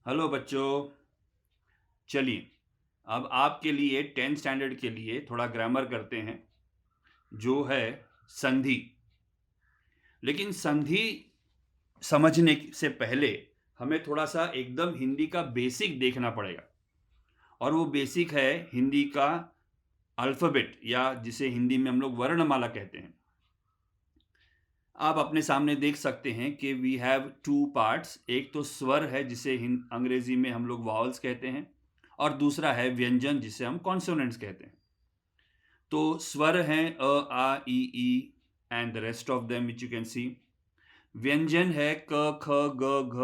Hello बच्चों। चलिए, अब आपके लिए 10th स्टैंडर्ड के लिए थोड़ा ग्रामर करते हैं, जो है संधि। लेकिन संधि समझने से पहले हमें थोड़ा सा एकदम हिंदी का बेसिक देखना पड़ेगा। और वो बेसिक है हिंदी का अल्फ़ाबेट, या जिसे हिंदी में हम लोग वर्णमाला कहते हैं। आप अपने सामने देख सकते हैं कि वी हैव टू पार्ट्स। एक तो स्वर है, जिसे अंग्रेजी में हम लोग वावल्स कहते हैं, और दूसरा है व्यंजन, जिसे हम कॉन्सोनेंट्स कहते हैं। तो स्वर हैं अ, आ, ई and the rest of them which you can see. व्यंजन है क, ख, ग, घ,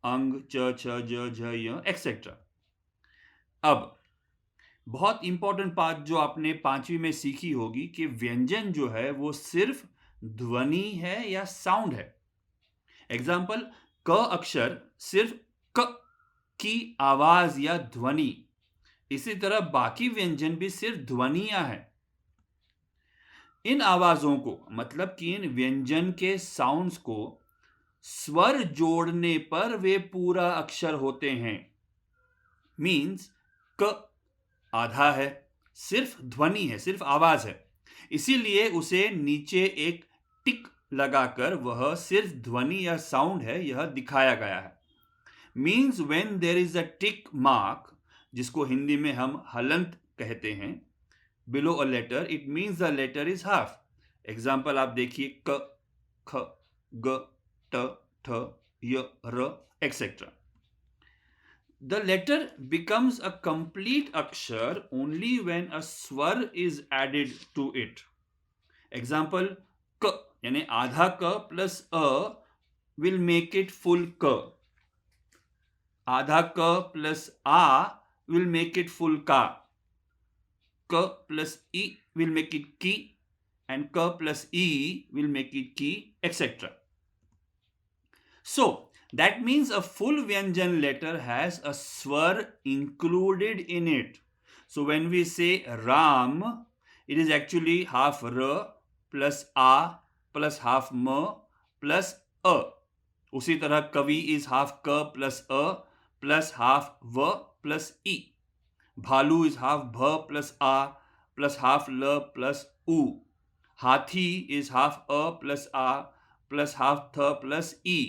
अंग, च, छ, ज, झ, य एक्सेट्रा। अब बहुत इंपॉर्टेंट बात जो आपने पांचवी में सीखी होगी कि व्यंजन जो है वो सिर्फ ध्वनि है या साउंड है। एग्जाम्पल, क अक्षर सिर्फ क की आवाज या ध्वनि। इसी तरह बाकी व्यंजन भी सिर्फ ध्वनियां हैं। इन आवाजों को, मतलब कि इन व्यंजन के साउंड्स को स्वर जोड़ने पर वे पूरा अक्षर होते हैं। मीन्स क आधा है, सिर्फ ध्वनि है, सिर्फ आवाज है, इसीलिए उसे नीचे एक टिक लगाकर वह सिर्फ ध्वनि या साउंड है यह दिखाया गया है। Means when there is a tick mark, जिसको हिंदी में हम हलंत कहते हैं, below a letter, it means the letter is half. Example आप देखिए, क, ख, ग, ट, ठ, य, र etcetera. The letter becomes a complete akshar only when a swar is added to it. Example, क यानी आधा क प्लस अ will make it full क. आधा क प्लस आ will make it full का. K plus E will make it ki, and K plus E will make it ki, etc. So, that means a full Vyanjan letter has a swar included in it. So, when we say Ram, it is actually half R plus A plus half M plus A. उसी तरह कवि is half K plus A plus half V plus E. भालू is half भ plus आ plus half ल plus उ. हाथी is half a plus uh plus half थ plus E.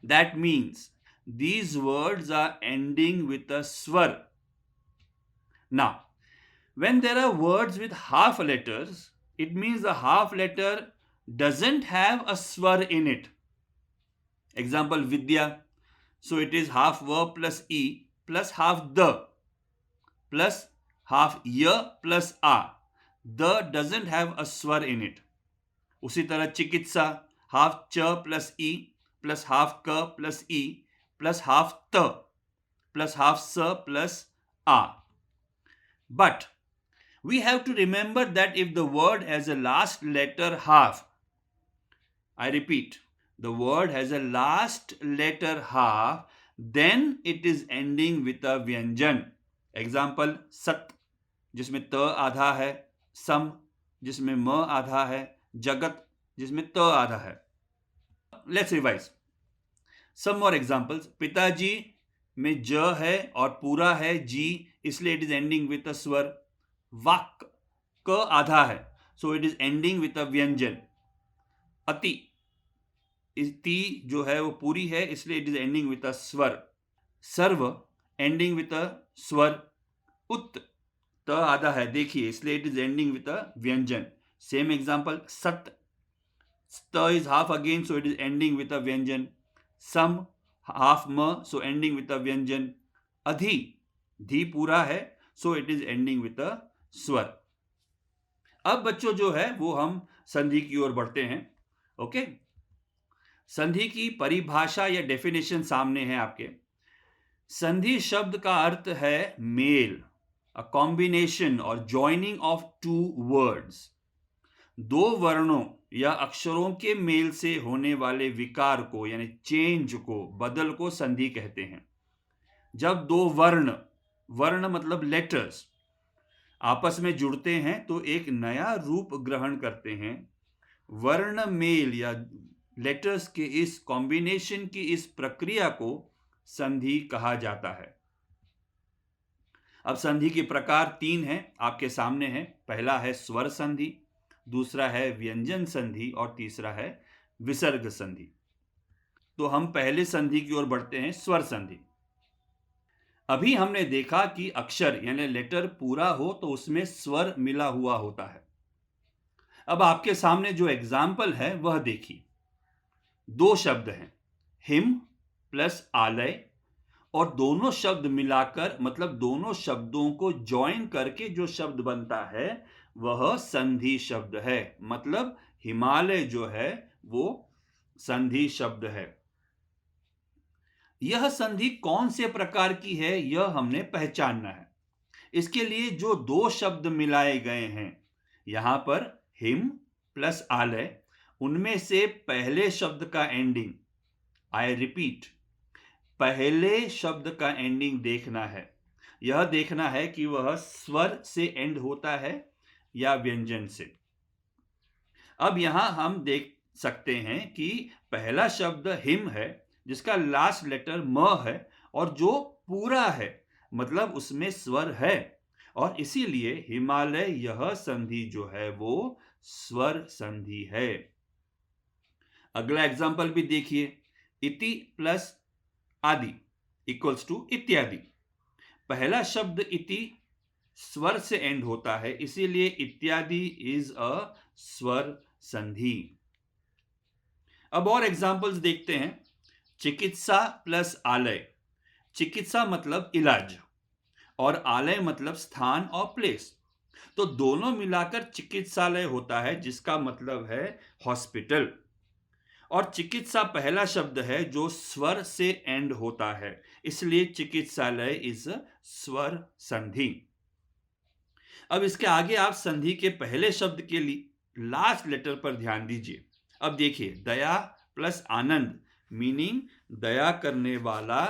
That means these words are ending with a swar. Now, when there are words with half letters, it means the half letter doesn't have a swar in it. Example, Vidya. So it is half v plus e plus half the plus half y plus a. The doesn't have a swar in it. उसी तरह चिकित्सा, half च plus e plus half क plus e plus half त plus half s plus a. But we have to remember that if the word has a last letter half, I repeat, the word has a last letter half, then it is ending with a vyanjan. Example, सत जिसमें त आधा है, सम जिसमें म आधा है, जगत जिसमें त आधा है. Let's revise some more examples. पिताजी में ज है और पूरा है जी, इसलिए it is ending with a स्वर. वाक क आधा है, so it is ending with a व्यंजन. अति, ती जो है वो पूरी है, इसलिए it is ending with a स्वर. सर्व ending with a स्वर. उत त आधा है, देखिए, इसलिए it is ending with a व्यंजन. सेम एग्जांपल, सत त is half again, so it is ending with a व्यंजन. सम हाफ म, सो एंडिंग विद अ व्यंजन. अधि धी पूरा है, so it is ending with a स्वर. अब बच्चों जो है वो हम संधि की ओर बढ़ते हैं. ओके, संधि की परिभाषा या डेफिनेशन सामने है आपके. संधि शब्द का अर्थ है mail, a combination or joining of two words. दो वर्णों या अक्षरों के मेल से होने वाले विकार को, यानी चेंज को, बदल को संधि कहते हैं. जब दो वर्ण, वर्ण मतलब लेटर्स, आपस में जुड़ते हैं तो एक नया रूप ग्रहण करते हैं. वर्ण मेल या लेटर्स के इस कॉम्बिनेशन की इस प्रक्रिया को संधि कहा जाता है। अब संधि के प्रकार 3 हैं, आपके सामने हैं। पहला है स्वर संधि, दूसरा है व्यंजन संधि और तीसरा है विसर्ग संधि। तो हम पहले संधि की ओर बढ़ते हैं, स्वर संधि। अभी हमने देखा कि अक्षर यानी लेटर पूरा हो तो उसमें स्वर मिला हुआ होता है। अब आपके सामने जो एग्जाम्पल है वह देखिए। 2 शब्द हैं, हिम प्लस आलय, और दोनों शब्द मिलाकर मतलब दोनों शब्दों को ज्वाइन करके जो शब्द बनता है वह संधि शब्द है। मतलब हिमालय जो है वो संधि शब्द है। यह संधि कौन से प्रकार की है यह हमने पहचानना है। इसके लिए जो 2 शब्द मिलाए गए हैं यहां पर हिम प्लस आलय, उनमें से पहले शब्द का एंडिंग, आई रिपीट, पहले शब्द का एंडिंग देखना है। यह देखना है कि वह स्वर से एंड होता है या व्यंजन से। अब यहां हम देख सकते हैं कि पहला शब्द हिम है जिसका लास्ट लेटर म है और जो पूरा है मतलब उसमें स्वर है, और इसीलिए हिमालय यह संधि जो है वो स्वर संधि है। अगला एग्जाम्पल भी देखिए। इति प्लस आदि इक्वल्स टू इत्यादि। पहला शब्द इति स्वर से एंड होता है, इसीलिए इत्यादि इज अ स्वर संधि। अब और एग्जाम्पल्स देखते हैं। चिकित्सा प्लस आलय, चिकित्सा मतलब इलाज और आलय मतलब स्थान और प्लेस, तो दोनों मिलाकर चिकित्सालय होता है जिसका मतलब है हॉस्पिटल। और चिकित्सा पहला शब्द है जो स्वर से एंड होता है, इसलिए चिकित्सालय इज स्वर संधि। अब इसके आगे आप संधि के पहले शब्द के लिए लास्ट लेटर पर ध्यान दीजिए। अब देखिए, दया प्लस आनंद मीनिंग दया करने वाला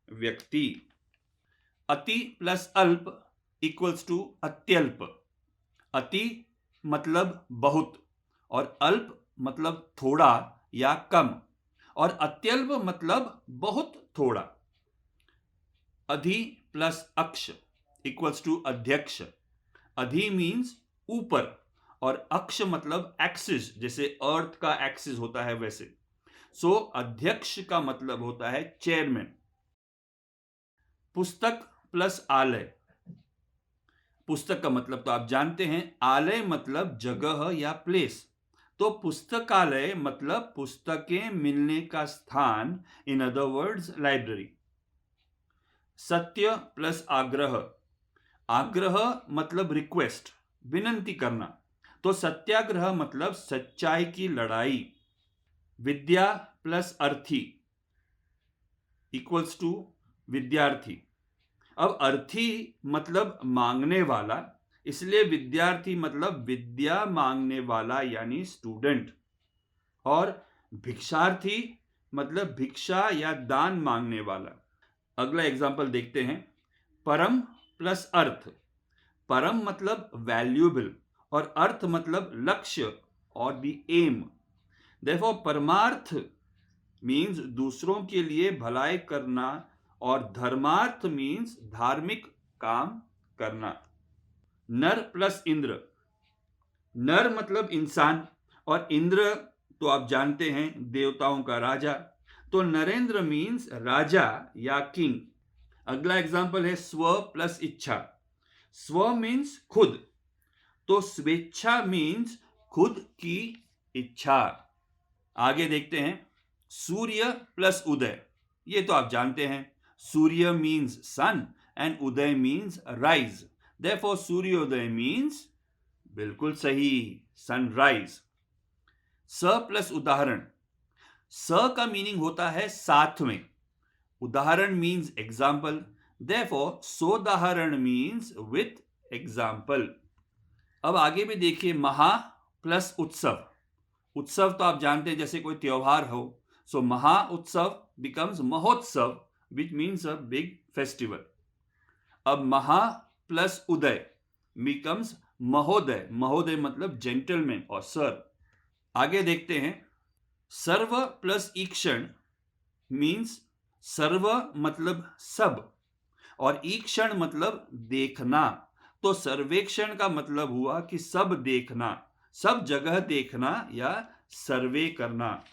व्यक्ति। अति प्लस अल्प इक्वल्स टू अत्यल्प। अति मतलब बहुत और अल्प मतलब थोड़ा या कम, और अत्यल्प मतलब बहुत थोड़ा। अधि प्लस अक्ष इक्वल्स टू अध्यक्ष। अधि मीन्स ऊपर और अक्ष मतलब एक्सिस, जैसे अर्थ का एक्सिस होता है वैसे। सो अध्यक्ष का मतलब होता है चेयरमैन। पुस्तक प्लस आलय, पुस्तक का मतलब तो आप जानते हैं, आलय मतलब जगह या प्लेस, तो पुस्तकालय मतलब पुस्तकें मिलने का स्थान, इन अदर वर्ड्स लाइब्रेरी। सत्य प्लस आग्रह, आग्रह मतलब रिक्वेस्ट, विनंती करना, तो सत्याग्रह मतलब सच्चाई की लड़ाई। विद्या प्लस अर्थी इक्वल्स टू विद्यार्थी। अब अर्थी मतलब मांगने वाला, इसलिए विद्यार्थी मतलब विद्या मांगने वाला यानी स्टूडेंट। और भिक्षार्थी मतलब भिक्षा या दान मांगने वाला। अगला एग्जाम्पल देखते हैं। परम प्लस अर्थ, परम मतलब वैल्यूएबल और अर्थ मतलब लक्ष्य और द एम। देखो, परमार्थ मीन्स दूसरों के लिए भलाई करना और धर्मार्थ मीन्स धार्मिक काम करना। नर प्लस इंद्र, नर मतलब इंसान और इंद्र तो आप जानते हैं देवताओं का राजा, तो नरेंद्र मीन्स राजा या किंग। अगला एग्जाम्पल है स्व प्लस इच्छा। स्व मीन्स खुद, तो स्वेच्छा मीन्स खुद की इच्छा। आगे देखते हैं। सूर्य प्लस उदय, ये तो आप जानते हैं, सूर्य मीन्स सन एंड उदय मीन्स राइज, देयरफॉर सूर्योदय मीन्स बिल्कुल सही, सनराइज। स प्लस उदाहरण, स का मीनिंग होता है साथ में, उदाहरण मीन्स एग्जाम्पल, देयरफॉर सोदाहरण मीन्स विथ एग्जाम्पल। अब आगे भी देखिए। महा प्लस उत्सव, उत्सव तो आप जानते हैं जैसे कोई त्योहार हो, सो महा उत्सव बिकम्स महोत्सव which means a big festival. अब महा प्लस उदय बिकम्स महोदय, महोदय मतलब जेंटलमैन और सर। आगे देखते हैं। सर्व प्लस ईक्षण मीन्स सर्व मतलब सब और ईक्षण मतलब देखना। तो सर्वेक्षण का मतलब हुआ कि सब देखना, सब जगह देखना या सर्वे करना।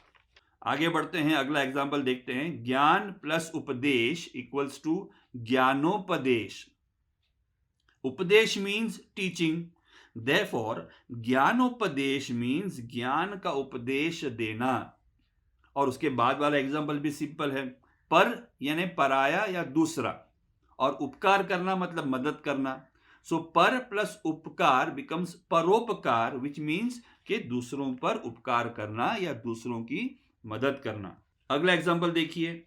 आगे बढ़ते हैं, अगला एग्जाम्पल देखते हैं। ज्ञान प्लस उपदेश इक्वल्स टू ज्ञानोपदेश। उपदेश मीन्स टीचिंग, देयरफॉर ज्ञानोपदेश मीन्स ज्ञान का उपदेश देना। और उसके बाद वाला एग्जाम्पल भी सिंपल है। पर यानी पराया या दूसरा, और उपकार करना मतलब मदद करना। सो पर प्लस उपकार बिकम्स परोपकार, विच मीन्स कि दूसरों पर उपकार करना या दूसरों की मदद करना। अगला एग्जाम्पल देखिए।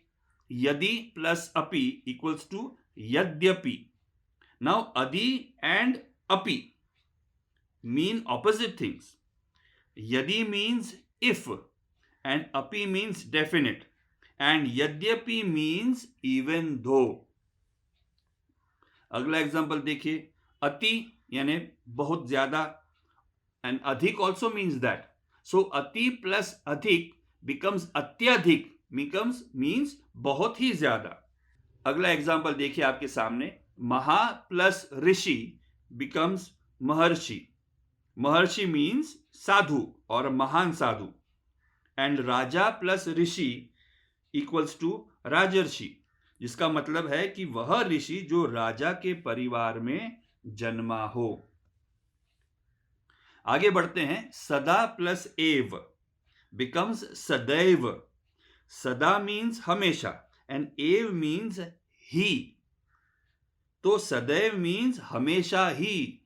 यदि प्लस अपि इक्वल्स टू यद्यपि। नाउ अदि एंड अपि mean opposite things. Yadi means if and api means definite and yadyapi means even though. अगला एग्जांपल देखिए। अति यानी बहुत ज्यादा and अधिक also means that. So अति plus अधिक becomes अत्यधिक, means बहुत ही ज्यादा। अगला एग्जांपल देखिए आपके सामने। महा प्लस ऋषि becomes महर्षि। महर्षि मीन्स साधु और महान साधु। एंड राजा प्लस ऋषि इक्वल्स टू राजर्षि, जिसका मतलब है कि वह ऋषि जो राजा के परिवार में जन्मा हो। आगे बढ़ते हैं। सदा प्लस एव बिकम्स सदैव। सदा मीन्स हमेशा एंड एव मीन्स ही। तो सदैव मीन्स हमेशा ही।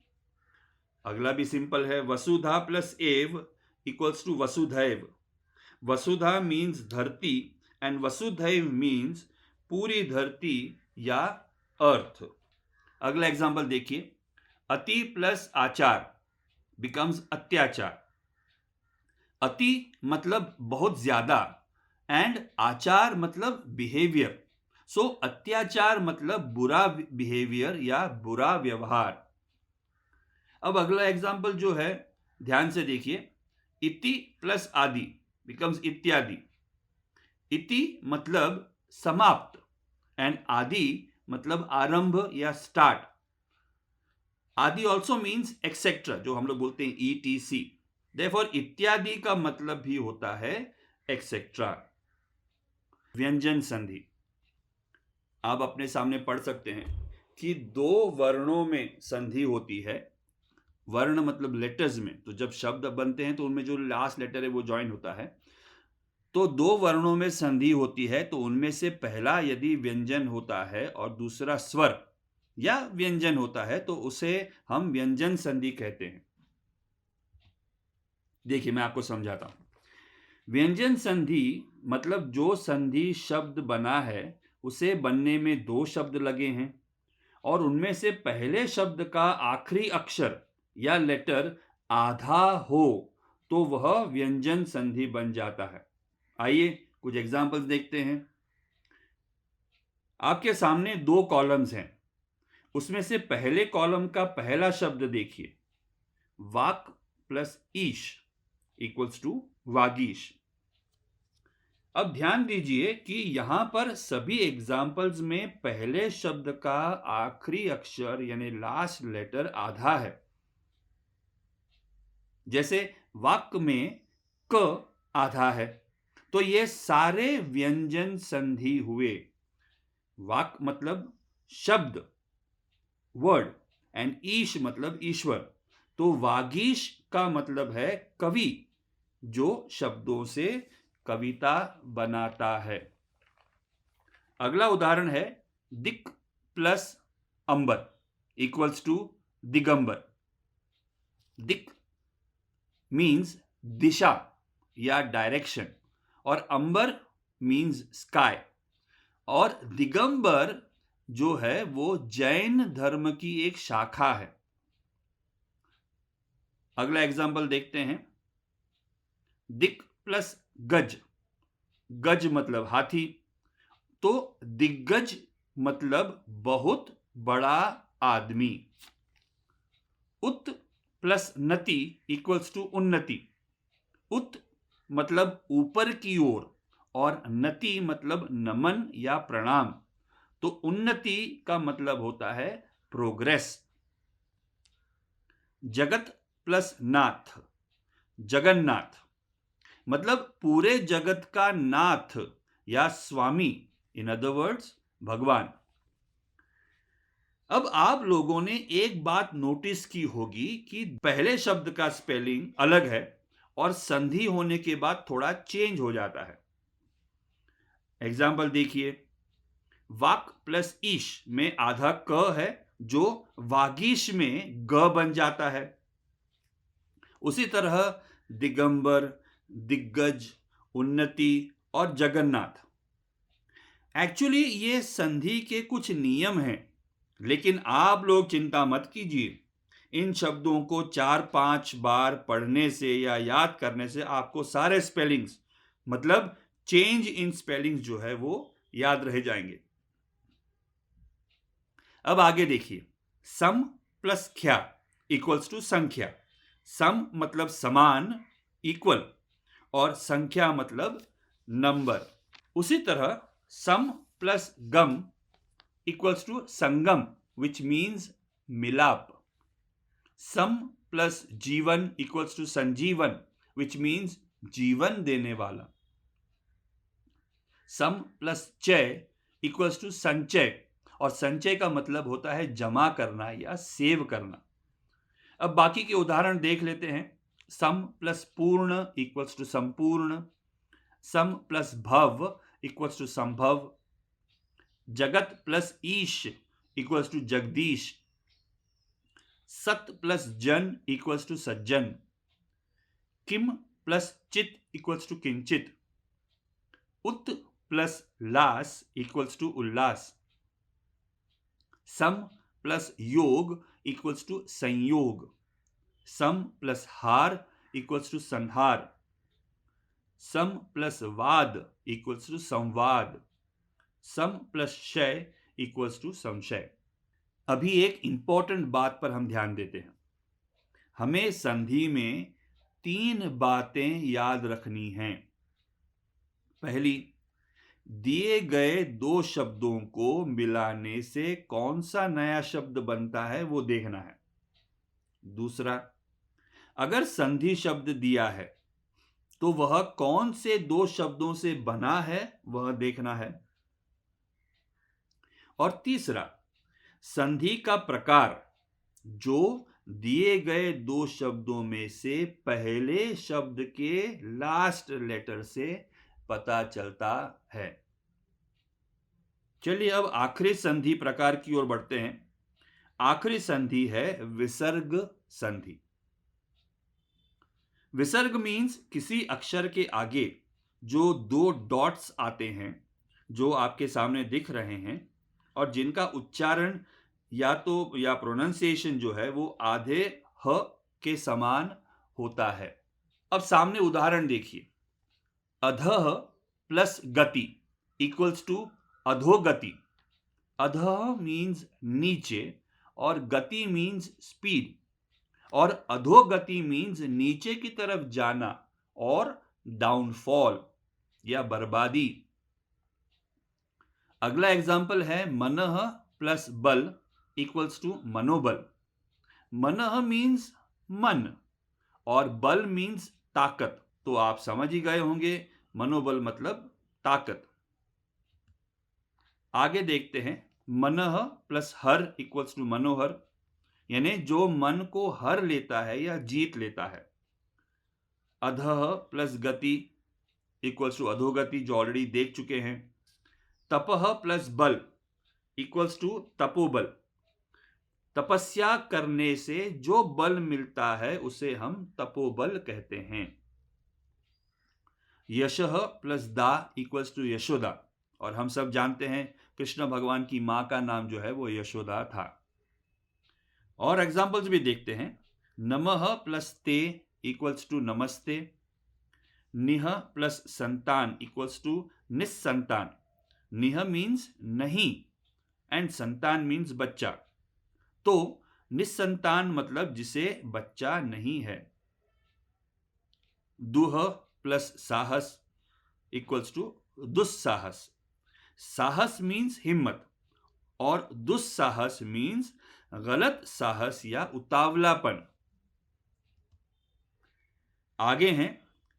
अगला भी सिंपल है। वसुधा प्लस एव इक्वल्स टू वसुधैव। वसुधा मीन्स धरती एंड वसुधैव मीन्स पूरी धरती या अर्थ। अगला एग्जांपल देखिए। अति प्लस आचार बिकम्स अत्याचार। अति मतलब बहुत ज्यादा एंड आचार मतलब बिहेवियर। सो अत्याचार मतलब बुरा बिहेवियर या बुरा व्यवहार। अब अगला एग्जाम्पल जो है ध्यान से देखिए। इति प्लस आदि बिकम्स इत्यादि। इति मतलब समाप्त एंड आदि मतलब आरंभ या स्टार्ट। आदि ऑल्सो मीन्स एक्सेट्रा, जो हम लोग बोलते हैं ETC। देयरफॉर इत्यादि का मतलब भी होता है एक्सेट्रा। व्यंजन संधि आप अपने सामने पढ़ सकते हैं कि दो वर्णों में संधि होती है। वर्ण मतलब लेटर्स में, तो जब शब्द बनते हैं तो उनमें जो लास्ट लेटर है वो ज्वाइन होता है। तो दो वर्णों में संधि होती है, तो उनमें से पहला यदि व्यंजन होता है और दूसरा स्वर या व्यंजन होता है तो उसे हम व्यंजन संधि कहते हैं। देखिए मैं आपको समझाता हूं। व्यंजन संधि मतलब जो संधि शब्द बना है उसे बनने में दो शब्द लगे हैं और उनमें से पहले शब्द का आखिरी अक्षर या लेटर आधा हो तो वह व्यंजन संधि बन जाता है। आइए कुछ एग्जांपल्स देखते हैं। आपके सामने दो कॉलम्स हैं, उसमें से पहले कॉलम का पहला शब्द देखिए। वाक प्लस ईश इक्वल्स टू वागीश। अब ध्यान दीजिए कि यहां पर सभी एग्जाम्पल्स में पहले शब्द का आखिरी अक्षर यानी लास्ट लेटर आधा है। जैसे वाक्य में क आधा है, तो ये सारे व्यंजन संधि हुए। वाक मतलब शब्द, वर्ड, एंड ईश मतलब ईश्वर। तो वागीश का मतलब है कवि, जो शब्दों से कविता बनाता है। अगला उदाहरण है। दिक प्लस अंबर इक्वल्स टू दिगंबर। दिक मीन्स दिशा या डायरेक्शन और अंबर मीन्स स्काई। और दिगंबर जो है वो जैन धर्म की एक शाखा है। अगला एग्जाम्पल देखते हैं। दिक प्लस गज। गज मतलब हाथी, तो दिग्गज मतलब बहुत बड़ा आदमी। उत प्लस नति इक्वल्स टू उन्नति। उत मतलब ऊपर की ओर और नति मतलब नमन या प्रणाम। तो उन्नति का मतलब होता है प्रोग्रेस। जगत प्लस नाथ, जगन्नाथ मतलब पूरे जगत का नाथ या स्वामी, इन अदर वर्ड्स भगवान। अब आप लोगों ने एक बात नोटिस की होगी कि पहले शब्द का स्पेलिंग अलग है और संधि होने के बाद थोड़ा चेंज हो जाता है। एग्जाम्पल देखिए, वाक प्लस ईश में आधा क है जो वागीश में ग बन जाता है। उसी तरह दिगंबर, दिग्गज, उन्नति और जगन्नाथ। एक्चुअली ये संधि के कुछ नियम हैं, लेकिन आप लोग चिंता मत कीजिए। इन शब्दों को 4-5 बार पढ़ने से या याद करने से आपको सारे स्पेलिंग्स मतलब चेंज इन स्पेलिंग्स जो है वो याद रह जाएंगे। अब आगे देखिए, सम प्लस ख्या इक्वल्स टू संख्या। सम मतलब समान, इक्वल, और संख्या मतलब नंबर। उसी तरह सम प्लस गम equals to संगम which means मिलाप। सम प्लस जीवन equals to संजीवन which means जीवन देने वाला। सम प्लस चय equals to संचय, और संचय का मतलब होता है जमा करना या सेव करना। अब बाकी के उदाहरण देख लेते हैं। सम प्लस पूर्ण equals to संपूर्ण। सम प्लस भव equals to संभव। जगत प्लस ईश इक्वल्स टू जगदीश। सत प्लस जन इक्वल्स टू सज्जन। किम प्लस चित इक्वल्स टू किंचित। उत प्लस लास इक्वल्स टू उल्लास। सम प्लस योग इक्वल्स टू संयोग। सम प्लस हार इक्वल्स टू संहार। सम प्लस वाद इक्वल्स टू संवाद। सम प्लस शय इक्वल्स टू संशय। अभी एक इंपॉर्टेंट बात पर हम ध्यान देते हैं। हमें संधि में 3 बातें याद रखनी हैं। पहली, दिए गए 2 शब्दों को मिलाने से कौन सा नया शब्द बनता है वो देखना है। दूसरा, अगर संधि शब्द दिया है तो वह कौन से 2 शब्दों से बना है वह देखना है। और तीसरा, संधि का प्रकार जो दिए गए 2 शब्दों में से पहले शब्द के लास्ट लेटर से पता चलता है। चलिए अब आखिरी संधि प्रकार की ओर बढ़ते हैं। आखिरी संधि है विसर्ग संधि। विसर्ग मीन्स किसी अक्षर के आगे जो 2 डॉट्स आते हैं, जो आपके सामने दिख रहे हैं, और जिनका उच्चारण या प्रोनाउंसिएशन जो है वो आधे ह के समान होता है। अब सामने उदाहरण देखिए। अधः प्लस गति इक्वल्स टू अधोगति। अधः मीन्स नीचे और गति मीन्स स्पीड, और अधोगति मीन्स नीचे की तरफ जाना और डाउनफॉल या बर्बादी। अगला एग्जाम्पल है मनः प्लस बल इक्वल्स टू मनोबल। मनः मीन्स मन और बल मीन्स ताकत, तो आप समझ ही गए होंगे मनोबल मतलब ताकत। आगे देखते हैं, मनः प्लस हर इक्वल्स टू मनोहर, यानी जो मन को हर लेता है या जीत लेता है। अधः प्लस गति इक्वल्स टू अधोगति, जो ऑलरेडी देख चुके हैं। तपः प्लस बल इक्वल्स टू तपोबल। तपस्या करने से जो बल मिलता है उसे हम तपोबल कहते हैं। यशः प्लस दा इक्वल्स टू यशोदा, और हम सब जानते हैं कृष्ण भगवान की मां का नाम जो है वो यशोदा था। और एग्जाम्पल्स भी देखते हैं। नमः प्लस ते इक्वल्स टू नमस्ते। निह प्लस संतान इक्वल्स टू निस्संतान। निह मीन्स नहीं एंड संतान मीन्स बच्चा, तो निस्संतान मतलब जिसे बच्चा नहीं है। दुह प्लस साहस इक्वल्स टू दुस्साहस। साहस मीन्स हिम्मत और दुस्साहस मीन्स गलत साहस या उतावलापन। आगे हैं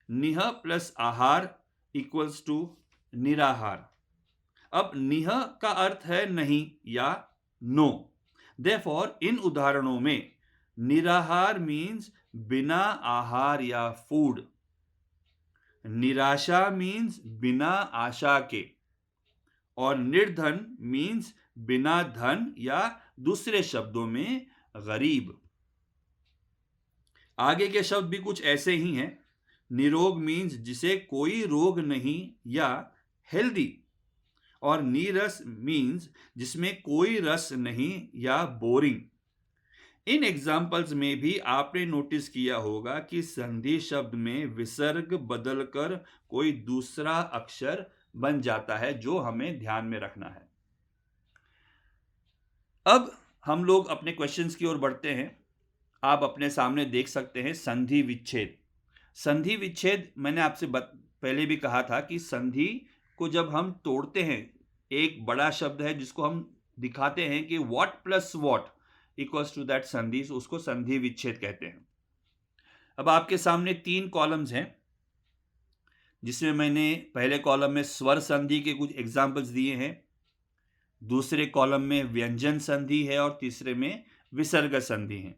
निह प्लस आहार इक्वल्स टू निराहार। अब निह का अर्थ है नहीं या नो। देयरफॉर इन उदाहरणों में निराहार मीन्स बिना आहार या फूड, निराशा मीन्स बिना आशा के, और निर्धन मीन्स बिना धन या दूसरे शब्दों में गरीब। आगे के शब्द भी कुछ ऐसे ही हैं। निरोग मीन्स जिसे कोई रोग नहीं या हेल्दी, और नीरस मीन्स जिसमें कोई रस नहीं या बोरिंग। इन एग्जाम्पल्स में भी आपने नोटिस किया होगा कि संधि शब्द में विसर्ग बदलकर कोई दूसरा अक्षर बन जाता है, जो हमें ध्यान में रखना है। अब हम लोग अपने क्वेश्चंस की ओर बढ़ते हैं। आप अपने सामने देख सकते हैं संधि विच्छेद। संधि विच्छेद मैंने आपसे पहले भी कहा था कि संधि को जब हम तोड़ते हैं, एक बड़ा शब्द है जिसको हम दिखाते हैं कि what plus what equals to that संधि, उसको संधि विच्छेद कहते हैं। अब आपके सामने 3 कॉलम्स हैं, जिसमें मैंने पहले कॉलम में स्वर संधि के कुछ एग्जाम्पल्स दिए हैं, दूसरे कॉलम में व्यंजन संधि है और तीसरे में विसर्ग संधि है।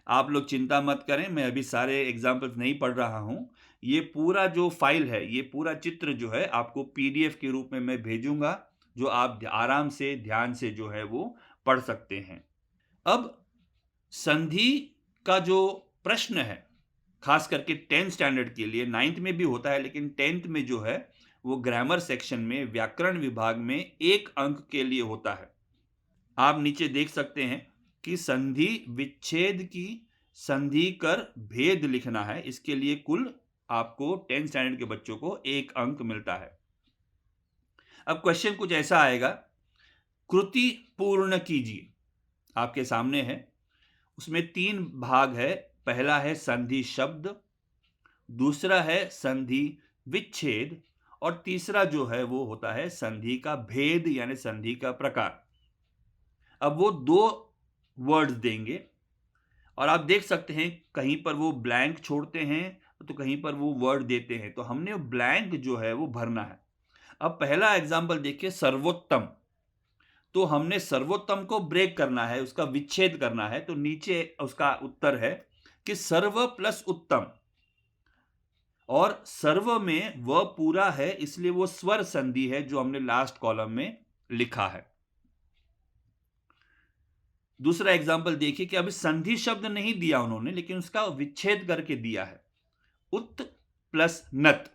आप लोग चिंता मत करें, मैं अभी सारे एग्जाम्पल्स नहीं पढ़ रहा हूं। ये पूरा जो फाइल है, ये पूरा चित्र जो है आपको पीडीएफ के रूप में मैं भेजूंगा, जो आप आराम से ध्यान से जो है वो पढ़ सकते हैं। अब संधि का जो प्रश्न है, खास करके 10th स्टैंडर्ड के लिए, 9th में भी होता है लेकिन 10th में जो है वो ग्रामर सेक्शन में व्याकरण विभाग में 1 अंक के लिए होता है। आप नीचे देख सकते हैं कि संधि विच्छेद की संधि कर भेद लिखना है। इसके लिए कुल आपको 10th स्टैंडर्ड के बच्चों को 1 अंक मिलता है। अब क्वेश्चन कुछ ऐसा आएगा, कृति पूर्ण कीजिए। आपके सामने है, उसमें 3 भाग है। पहला है संधि शब्द, दूसरा है संधि विच्छेद, और तीसरा जो है वो होता है संधि का भेद यानी संधि का प्रकार। अब वो 2 वर्ड्स देंगे और आप देख सकते हैं कहीं पर वो ब्लैंक छोड़ते हैं तो कहीं पर वो वर्ड देते हैं, तो हमने ब्लैंक जो है वो भरना है। अब पहला एग्जांपल देखिए, सर्वोत्तम। तो हमने सर्वोत्तम को ब्रेक करना है, उसका विच्छेद करना है। तो नीचे उसका उत्तर है कि सर्व प्लस उत्तम, और सर्व में व पूरा है इसलिए वो स्वर संधि है, जो हमने लास्ट कॉलम में लिखा है। दूसरा एग्जाम्पल देखिए कि अभी संधि शब्द नहीं दिया उन्होंने, लेकिन उसका विच्छेद करके दिया है, उत प्लस नत।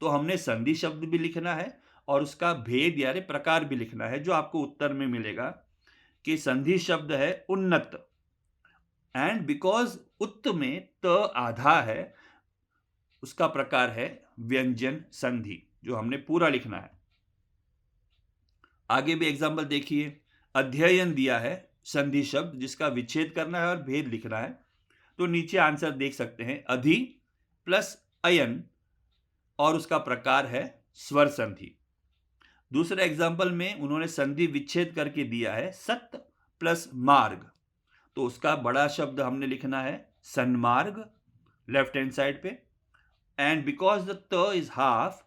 तो हमने संधि शब्द भी लिखना है और उसका भेद यानी प्रकार भी लिखना है, जो आपको उत्तर में मिलेगा कि संधि शब्द है उन्नत, एंड बिकॉज उत में त आधा है, उसका प्रकार है व्यंजन संधि, जो हमने पूरा लिखना है। आगे भी एग्जाम्पल देखिए, अध्ययन दिया है संधि शब्द, जिसका विच्छेद करना है और भेद लिखना है। तो नीचे आंसर देख सकते हैं, अधि प्लस अयन, और उसका प्रकार है स्वर संधि। दूसरे एग्जाम्पल में उन्होंने संधि विच्छेद करके दिया है सत्य प्लस मार्ग, तो उसका बड़ा शब्द हमने लिखना है सन्मार्ग, लेफ्ट हैंड साइड पे, एंड बिकॉज द त इज हाफ,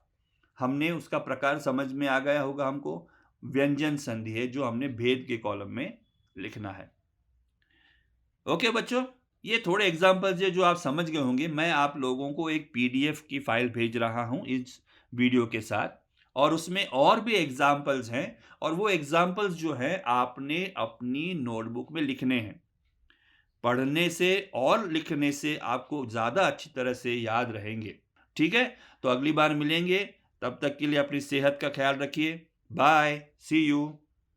हमने उसका प्रकार समझ में आ गया होगा हमको, व्यंजन संधि है, जो हमने भेद के कॉलम में लिखना है। ओके बच्चों, ये थोड़े एग्जाम्पल्स है जो आप समझ गए होंगे। मैं आप लोगों को एक पीडीएफ की फाइल भेज रहा हूं इस वीडियो के साथ, और उसमें और भी एग्जाम्पल्स हैं, और वो एग्जाम्पल्स जो है आपने अपनी नोटबुक में लिखने हैं। पढ़ने से और लिखने से आपको ज़्यादा अच्छी तरह से याद रहेंगे। ठीक है, तो अगली बार मिलेंगे, तब तक के लिए अपनी सेहत का ख्याल रखिए। Bye, see you.